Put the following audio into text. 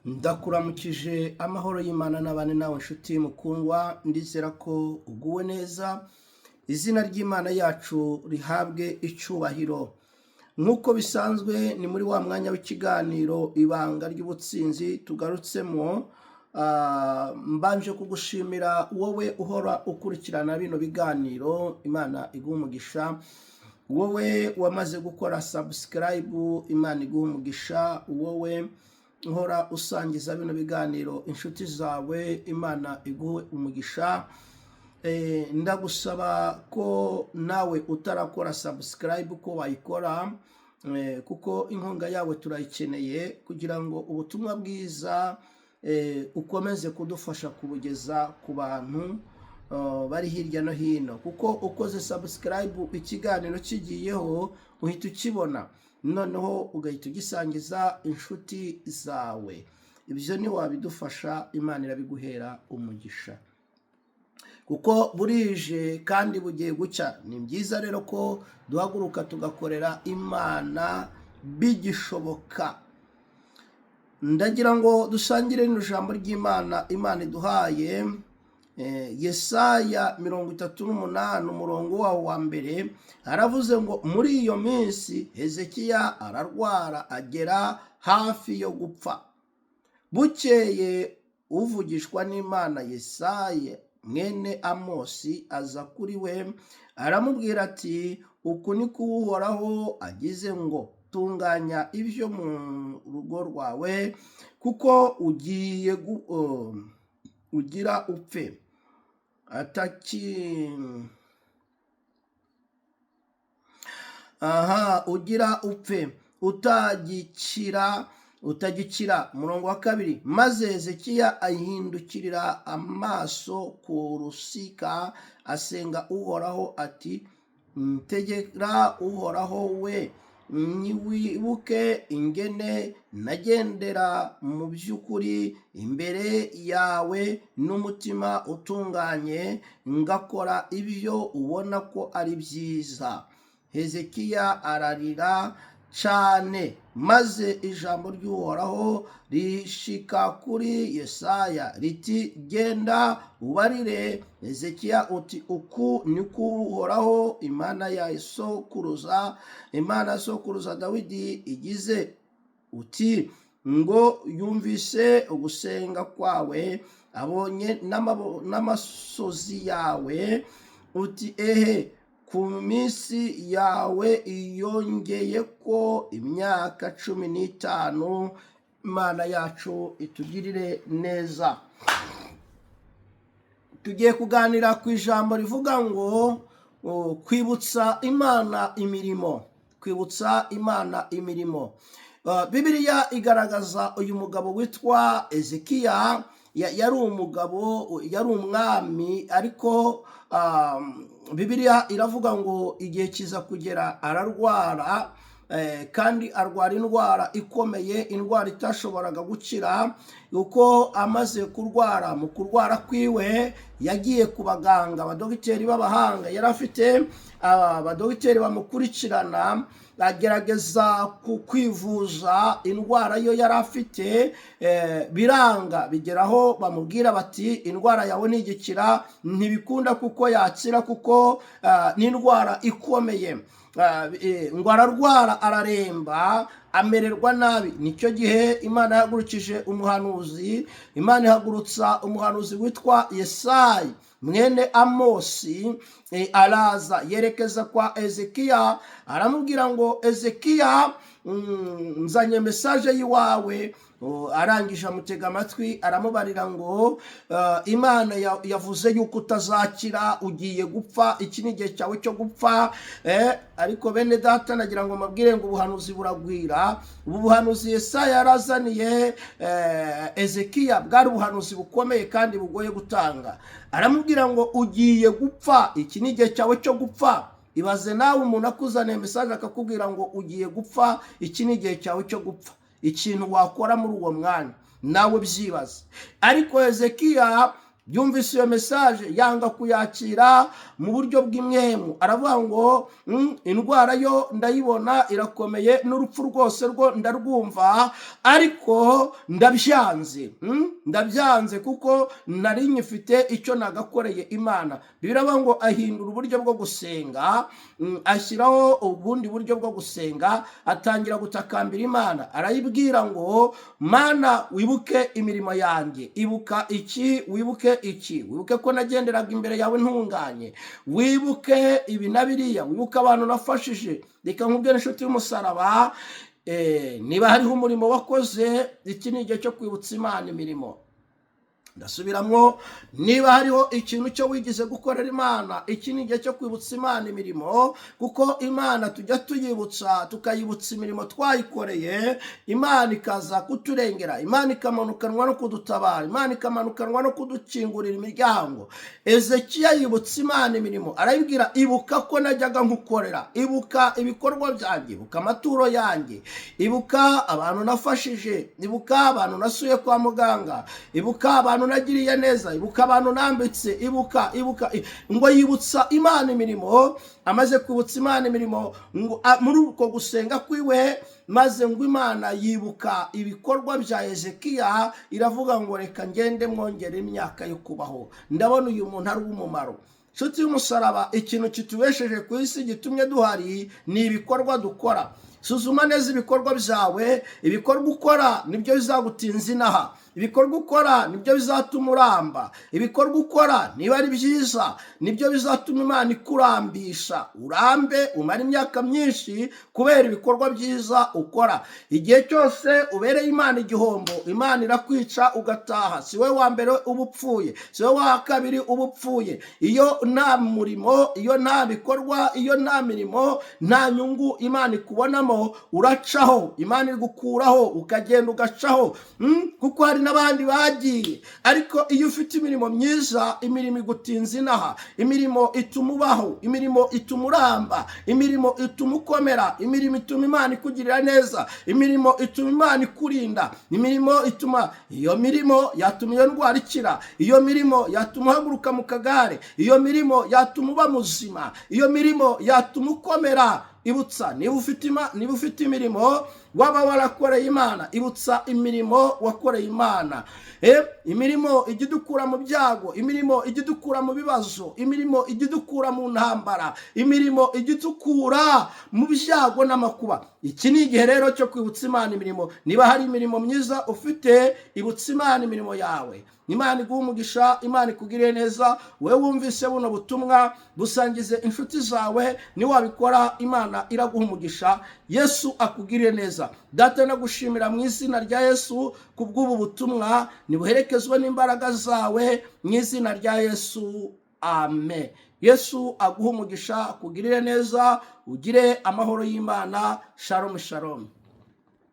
Ndakuramukije amahoro y'Imana n'abane nawe nshuti mukundwa, ndizera ko uguwe neza. Izina ry'Imana yacu rihabwe icyubahiro. Nk'uko bisanzwe ni muri wa mwanya w'ikiganiro ibanga ry'ubutsinzi tugarutsemo. Mbanje kugushimira wowe uhora ukurikirana bino biganiro, Imana iguha umugisha. Wowe wamaze gukora subscribe, Imana iguha umugisha. Wowe uhora usangiza bino biganiro inshuti zawe, Imana iguhe umugisha. Ndagusaba ko nawe utarakora subscribe ko wayikora, kuko inkunga yawe turayikeneye kugira ngo ubutumwa bwiza ukomeze kudufasha kubugeza ku bantu bari hirya no hino. Kuko ukoze subscribe ikiganiro kigiyeho uhita ukibona, noneho ugahita ugisangiza inshuti zawe. Ibyo ni wabidufasha, Imana irabiguhera umugisha. Kuko burije kandi bugiye gucya, ni byiza rero ko duhaguruka tugakorera Imana bigishoboka. Ndagira ngo dusangire n'ijambo ry'Imana Imana iduhaye. Yesaya 38 umurongo wawo wa mbere haravuze ngo muri iyo minsi Hezekiya ararwara agera hafi yo gupfa. Bukeye uvugishwa n'Imana Yesaya mwene Amosi aza kuri we, aramubwira ati, uku ni ko Uhoraho agize ngo tunganya ibyo mu rugo rwawe, kuko ugiye ugira upfe ugira upfe utagikira. Umurongo wa kabiri, maze Hezekiya ahindukirira amaso ku rusika asenga Uhoraho ati, tegera Uhoraho we, ntiwibuke ingene nagendera mu by'ukuri imbere yawe n'umutima utunganye, ngakora ibyo ubona ko ari byiza. Hezekiya ararira cyane, maze ijambo ry'Uhoraho rishika kuri Yesaya riti, genda ubarire Hezekiya uti, uku ni ko Uhoraho Imana ya sokuruza Dawidi igize, uti ngo yumvise ugusenga kwawe, abonye n'amasozi yawe, uti ehe, ku minsi yawe iyongeye ko imyaka 15. Imana yacu itugirire neza. Tugiye kuganira ku ijambo rivuga ngo kwibutsa Imana imirimo. Kwibutsa Imana imirimo. Bibiliya igaragaza uyu mugabo witwa Hezekiya. Yari umugabo, yari umwami, ariko Bibiliya iravuga ngo igihe kiza kugera ararwara, kandi arwara indwara ikomeye, indwara itashoboraga gukira. Uko amaze kurwara, mu kurwara kwiwe yagiye ku baganga, abadogiteri b'abahanga. Yari afite abadogiteri bamukurikirana, agerageza kwivuza indwara yo yari afite, biranga. Bigeraho bamubwira bati, indwara yawe ntigikira, ntibikunda kuko yakira, kuko ni indwara ikomeye. Ngo ararwara, araremba, amererwa nabi. Nicyo gihe Imana yahagurukije umuhanuzi. Imana ihagurutsa umuhanuzi witwa Yesaya mwene Amosi. Araza yerekeza kwa Hezekiya, aramubwira ngo, Hezekiya, nzanye mesaje y'iwawe. Arangije amutega amatwi, aramubarira ngo, Imana yavuze yuko utazakira, ugiye gupfa, iki ni igihe cyawe cyo gupfa. Ariko bene data, nagira ngo mbabwire ngo ubuhanuzi buragwira. Ubu buhanuzi Yesaya yarazaniye Hezekiya bwari ubuhanuzi bukomeye kandi bugoye gutanga. Aramubwira ngo ugiye gupfa, iki ni igihe cyawe cyo gupfa. Ibaze nawe umuntu akuzaniye mesaje akakubwira ngo ugiye gupfa, iki ni igihe cyawe cyo gupfa. Ikintu wakora muri uwo mwanya nawe byibaze. Ariko Hezekiya byumvise iyo mesaje yanga kuyakira mu buryo bw'imwemu, aravuga ngo indwara yo ndayibona irakomeye, n'urupfu rwose rwo ndarwumva, ariko ndabyanze kuko nari nyifite icyo nagakoreye Imana. Biravuga ngo ahindura uburyo bwo gusenga, ashyiraho ubundi buryo bwo gusenga, atangira gutakambira Imana, arayibwira ngo Mana wibuke imirimo yanjye, ibuka iki, wibuke iki, wibuke ko nagenderaga imbere yawe ntunganye, wibuke ibi na biriya, wibuke abantu nafashije. Reka nkubwire inshuti y'umusaraba, niba hariho umurimo wakoze, iki ni igihe cyo kwibutsa Imana imirimo. Ndasubiramwo, niba hariho ikintu cyo wigize gukorera Imana, iki ni igihe cyo kwibutsa Imana imirimo, kuko Imana tujya tuyibutsa, tukayibutsa imirimo twayikoreye, Imana ikaza kuturengera, Imana ikamanukanwa no kudutabara, Imana ikamanukanwa no kudukingurira imiryango. Ezekiya yibutsa Imana imirimo, arayibwira ibuka ko najyaga nkukorera, ibuka ibikorwa byanjye, ibuka amaturo yanjye, ibuka abantu nafashije, ibuka abantu nasuye kwa muganga, ibuka abantu nagiriye neza, ibuka abantu nambitse, ibuka ngo yibutsa Imana imirimo. Amaze kwibutsa Imana imirimo, muri uko gusenga kwiwe, maze ngo Imana yibuka ibikorwa bya Hezekiya, iravuga ngo reka ngende mwongere imyaka yo kubaho, ndabona uyu muntu ari umumaro. Nshuti y'umusaraba, ikintu kitubesheje ku isi gitumye duhari ni ibikorwa dukora. Suzuma neza ibikorwa byawe, ibikorwa ukora nibyo bizagutinza inaha, ibikorwa ukora nibyo bizatuma uramba, ibikorwa ukora niba ari byiza nibyo bizatuma Imana ikurambisha, urambe umara imyaka myinshi kubera ibikorwa byiza ukora. Igihe cyose ubereye Imana igihombo, Imana irakwica ugataha. Si we wa mbere uba upfuye, si we wa kabiri uba upfuye. Iyo nta murimo, iyo nta bikorwa, iyo nta mirimo, nta nyungu Imana ikubonamo, uracaho, Imana igukuraho, ukagenda ugacaho, kuko hari n'abandi bagiye. Ariko iyo ufite imirimo myiza, imirimo igutinza inaha, imirimo ituma ubaho, imirimo ituma uramba, imirimo ituma ukomera, imirimo ituma Imana ikugirira neza, imirimo ituma Imana ikurinda, imirimo ituma, iyo mirimo yatuma iyo ndwara ikira, iyo mirimo yatuma uhaguruka mu kagare, iyo mirimo yatuma uba muzima, iyo mirimo yatuma ukomera. Ibutsa, niba ufite imirimo waba warakoreye Imana, ibutsa imirimo wakoreye Imana. Imirimo ijya idukura mu byago, imirimo ijya idukura mu bibazo, imirimo ijya idukura mu ntambara, imirimo ijya idukura mu byago n'amakuba. Iki ni igihe rero cyo kwibutsa Imana imirimo. Niba hari imirimo myiza ufite, ibutsa Imana imirimo yawe. Imana iguha umugisha, Imana ikugiriye neza. Wewe wumvise buno butumwa, busangize inshuti zawe, niwabikora Imana iraguha umugisha. Yesu akugiriye neza. Data nagushimira mu izina rya Yesu kubw'ubu butumwa, nibuherekezwe n'imbaraga zawe mu izina rya Yesu. Amen. Yesu aguha umugisha, akugirire neza, ugire amahoro y'Imana. Shalom shalom.